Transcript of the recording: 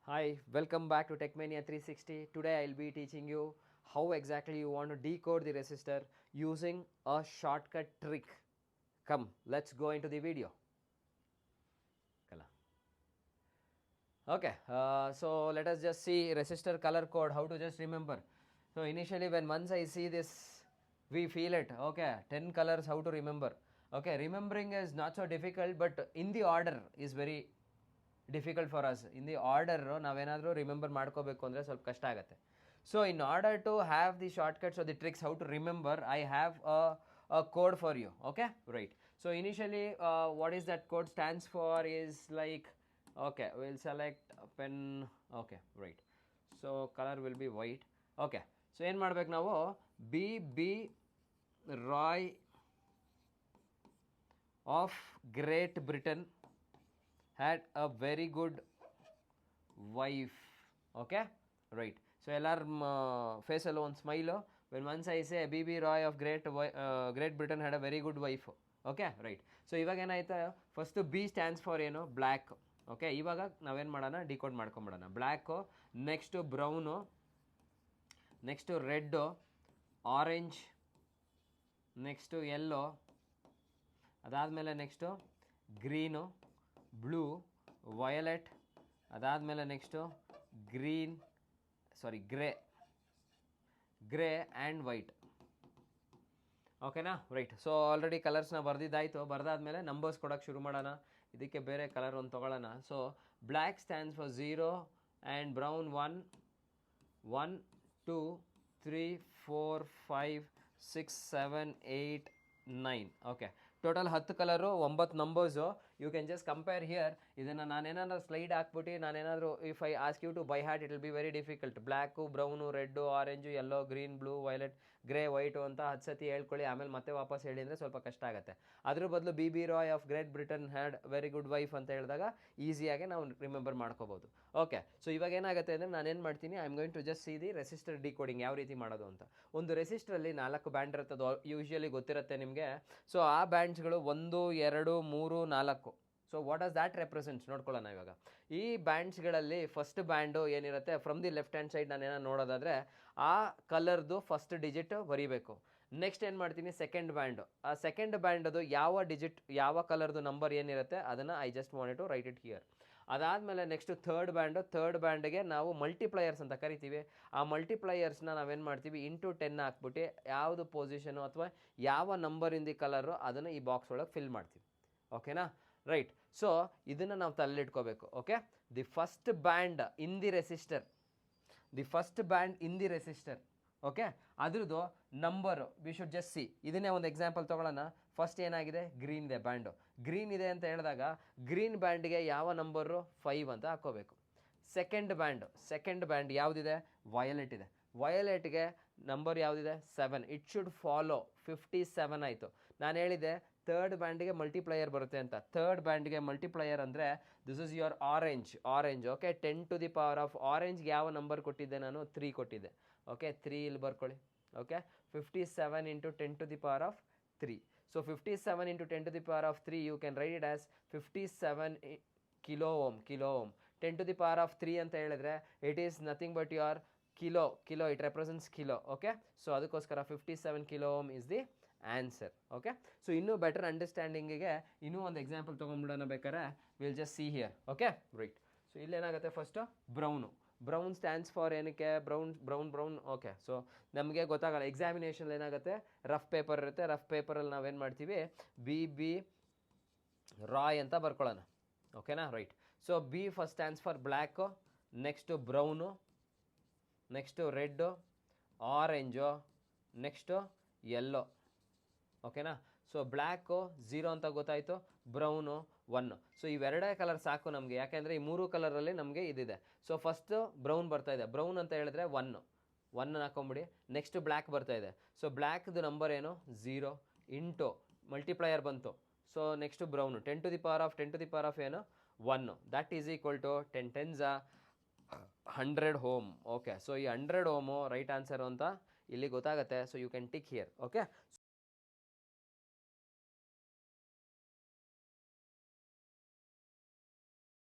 Hi, welcome back to TechMania 360. Today I'll be teaching you how exactly you want to decode the resistor using a shortcut trick. Come, let's go into the video. Okay, so let us just see resistor color code, how to just remember. So initially once I see this, we feel it. Okay, 10 colors, how to remember. Okay, remembering is not so difficult, but in the order is very difficult for us. In the order ನಾವೇನಾದರೂ remember ಮಾಡ್ಕೋಬೇಕು ಅಂದರೆ ಸ್ವಲ್ಪ ಕಷ್ಟ ಆಗುತ್ತೆ. So in order to have the shortcuts or the tricks how to remember, I have a code for you. Okay, right. So initially what is that code stands for is like, okay, we'll select pen. Okay, right. So color will be white. Okay, so ಏನು ಮಾಡ್ಬೇಕು ನಾವು, B.B. Roy of Great Britain had a very good wife. Okay, right. So ಎಲ್ಲರ ಫೇಸಲ್ಲೂ ಒಂದು smile. when once I say B.B. Roy of Great Britain had a very good wife. Okay, right. So ಇವಾಗ ಏನಾಯ್ತು, first B stands for ಏನು, black. Okay, ಇವಾಗ ನಾವೇನು ಮಾಡೋಣ, decode ಮಾಡ್ಕೊಂಬಿಡೋಣ. Black, next brown, next red, orange, next yellow, ಅದಾದಮೇಲೆ next green, blue, violet, ಅದಾದಮೇಲೆ next grey and white. ಓಕೆನಾ, ರೈಟ್. ಸೊ ಆಲ್ರೆಡಿ ಕಲರ್ಸ್ನ ಬರೆದಿದ್ದಾಯಿತು. ಬರೆದಾದ್ಮೇಲೆ ನಂಬರ್ಸ್ ಕೊಡೋಕ್ಕೆ ಶುರು ಮಾಡೋಣ. ಇದಕ್ಕೆ ಬೇರೆ ಕಲರ್ ಒಂದು ತೊಗೊಳ್ಳೋಣ. So black stands for 0 and brown 1 1 2 3 4 5 6 7 8 9. Okay, total 10 colour, 9 numbers. You can just compare here. ಇದನ್ನು ನಾನೇನಾದ್ರು ಸ್ಲೈಡ್ ಹಾಕ್ಬಿಟ್ಟು ನಾನೇನಾದರೂ if I ask you to buy hat, it will be very difficult. Black, brown, red, orange, yellow, green, blue, violet, grey, white ಅಂತ 10 ಸತಿ ಹೇಳ್ಕೊಳ್ಳಿ. ಆಮೇಲೆ ಮತ್ತೆ ವಾಪಸ್ ಹೇಳಿ ಅಂದರೆ ಸ್ವಲ್ಪ ಕಷ್ಟ ಆಗುತ್ತೆ. ಅದ್ರ ಬದಲು B.B. Roy of Great Britain had very good wife ಅಂತ ಹೇಳಿದಾಗ ಈಸಿಯಾಗಿ ನಾವು ರಿಮೆಂಬರ್ ಮಾಡ್ಕೋಬೋದು. ಓಕೆ, ಸೊ ಇವಾಗ ಏನಾಗುತ್ತೆ ಅಂದರೆ ನಾನೇನು ಮಾಡ್ತೀನಿ, I am going to just see the resistor decoding ಯಾವ ರೀತಿ ಮಾಡೋದು ಅಂತ. ಒಂದು ರೆಸಿಸ್ಟ್ರಲ್ಲಿ 4 ಬ್ಯಾಂಡ್ ಇರುತ್ತೆ, ಯೂಶುವಲಿ ಗೊತ್ತಿರುತ್ತೆ ನಿಮಗೆ. ಸೊ ಆ ಬ್ಯಾಂಡ್ಸ್ಗಳು 1 2 3 4. So what does that represents ನೋಡ್ಕೊಳ್ಳೋಣ ಇವಾಗ. ಈ ಬ್ಯಾಂಡ್ಸ್ಗಳಲ್ಲಿ ಫಸ್ಟ್ ಬ್ಯಾಂಡು ಏನಿರುತ್ತೆ, from the left hand side ನಾನೇನೋ ನೋಡೋದಾದರೆ ಆ ಕಲರ್ದು ಫಸ್ಟ್ ಡಿಜಿಟ್ ಬರೀಬೇಕು. ನೆಕ್ಸ್ಟ್ ಏನು ಮಾಡ್ತೀನಿ, ಸೆಕೆಂಡ್ ಬ್ಯಾಂಡು. ಆ ಸೆಕೆಂಡ್ ಬ್ಯಾಂಡದು ಯಾವ ಡಿಜಿಟ್, ಯಾವ ಕಲರ್ದು ನಂಬರ್ ಏನಿರುತ್ತೆ ಅದನ್ನು I just want to write it here. ಅದಾದಮೇಲೆ ನೆಕ್ಸ್ಟು ಥರ್ಡ್ ಬ್ಯಾಂಡ್ಗೆ ನಾವು ಮಲ್ಟಿಪ್ಲಯರ್ಸ್ ಅಂತ ಕರಿತೀವಿ. ಆ ಮಲ್ಟಿಪ್ಲಯರ್ಸ್ನ ನಾವೇನು ಮಾಡ್ತೀವಿ, ಇಂಟು 10 ಹಾಕ್ಬಿಟ್ಟು ಯಾವುದು ಪೊಸಿಷನು ಅಥವಾ ಯಾವ ನಂಬರಿಂದ ಕಲರು ಅದನ್ನು ಈ ಬಾಕ್ಸ್ ಒಳಗೆ ಫಿಲ್ ಮಾಡ್ತೀವಿ. ಓಕೆನಾ, ರೈಟ್. ಸೊ ಇದನ್ನು ನಾವು ತಲೆಲಿಟ್ಕೋಬೇಕು. Okay, the first band in the resistor, okay, ಅದ್ರದ್ದು number we should just see. ಇದನ್ನೇ ಒಂದು ಎಕ್ಸಾಂಪಲ್ ತೊಗೊಳ್ಳೋಣ. ಫಸ್ಟ್ ಏನಾಗಿದೆ, ಗ್ರೀನ್ ಇದೆ ಬ್ಯಾಂಡು. ಗ್ರೀನ್ ಇದೆ ಅಂತ ಹೇಳಿದಾಗ ಗ್ರೀನ್ ಬ್ಯಾಂಡ್ಗೆ ಯಾವ ನಂಬರು 5 ಅಂತ ಹಾಕ್ಕೋಬೇಕು. ಸೆಕೆಂಡ್ ಬ್ಯಾಂಡ್ ಯಾವುದಿದೆ, ವಯಲೆಟ್ ಇದೆ. ವಯಲೆಟ್ಗೆ ನಂಬರ್ ಯಾವುದಿದೆ, 7. ಇಟ್ ಶುಡ್ ಫಾಲೋ 57 ಆಯಿತು. ನಾನು ಹೇಳಿದೆ ಥರ್ಡ್ ಬ್ಯಾಂಡಿಗೆ ಮಲ್ಟಿಪ್ಲಯರ್ ಬರುತ್ತೆ ಅಂತ. ಥರ್ಡ್ ಬ್ಯಾಂಡ್ಗೆ ಮಲ್ಟಿಪ್ಲಯರ್ ಅಂದರೆ this is your orange. Okay, 10 to the power of ಆರೆಂಜ್ಗೆ ಯಾವ ನಂಬರ್ ಕೊಟ್ಟಿದ್ದೆ ನಾನು, 3 ಕೊಟ್ಟಿದ್ದೆ. ಓಕೆ, 3 ಇಲ್ಲಿ ಬರ್ಕೊಳ್ಳಿ. Okay, 57 into 10 to the power of 3. So 57 into 10 to the power of 3 you can write it as 57 kilo ohm. 10 to the power of 3 ಅಂತ ಹೇಳಿದ್ರೆ it is nothing but your kilo. It represents kilo. Okay, so ಅದಕ್ಕೋಸ್ಕರ 57 kilo ohm is the answer. Okay, so ಇನ್ನೂ better ಅಂಡರ್ಸ್ಟ್ಯಾಂಡಿಂಗಿಗೆ ಇನ್ನೂ ಒಂದು example ತೊಗೊಂಡ್ಬಿಡೋಣ ಬೇಕಾರೆ. Will just see here. Okay, right. So ಇಲ್ಲೇನಾಗುತ್ತೆ, ಫಸ್ಟು ಬ್ರೌನ್ ಸ್ಟ್ಯಾಂಡ್ಸ್ ಫಾರ್ ಏನಕ್ಕೆ, brown. Okay, so ನಮಗೆ ಗೊತ್ತಾಗಲ್ಲ. ಎಕ್ಸಾಮಿನೇಷನ್ ಏನಾಗುತ್ತೆ, ರಫ್ ಪೇಪರ್ ಇರುತ್ತೆ. ರಫ್ ಪೇಪರಲ್ಲಿ ನಾವೇನು ಮಾಡ್ತೀವಿ, B.B. ರಾಯ್ ಅಂತ ಬರ್ಕೊಳ್ಳೋಣ. ಓಕೆನಾ, right. So B first stands for black, next brown, next red, orange, next yellow. ಓಕೆನಾ, ಸೊ ಬ್ಲ್ಯಾಕು 0 ಅಂತ ಗೊತ್ತಾಯಿತು, ಬ್ರೌನು 1. ಸೊ ಇವೆರಡೇ ಕಲರ್ ಸಾಕು ನಮಗೆ, ಯಾಕೆಂದರೆ ಈ 3 ಕಲರಲ್ಲಿ ನಮಗೆ ಇದಿದೆ. ಸೊ ಫಸ್ಟು ಬ್ರೌನ್ ಬರ್ತಾಯಿದೆ. ಬ್ರೌನ್ ಅಂತ ಹೇಳಿದ್ರೆ 1 ಹಾಕೊಂಬಿಡಿ. ನೆಕ್ಸ್ಟ್ ಬ್ಲ್ಯಾಕ್ ಬರ್ತಾಯಿದೆ. ಸೊ ಬ್ಲ್ಯಾಕ್ದು ನಂಬರ್ ಏನು, 0 ಇಂಟು ಮಲ್ಟಿಪ್ಲಯರ್ ಬಂತು. So next brown 10 to the power of ಏನು, 1. That is equal to 10 10s 100 ohm. Okay, so ಈ 100 ಓಮು ರೈಟ್ ಆನ್ಸರು ಅಂತ ಇಲ್ಲಿ ಗೊತ್ತಾಗುತ್ತೆ. So you can tick here. Okay,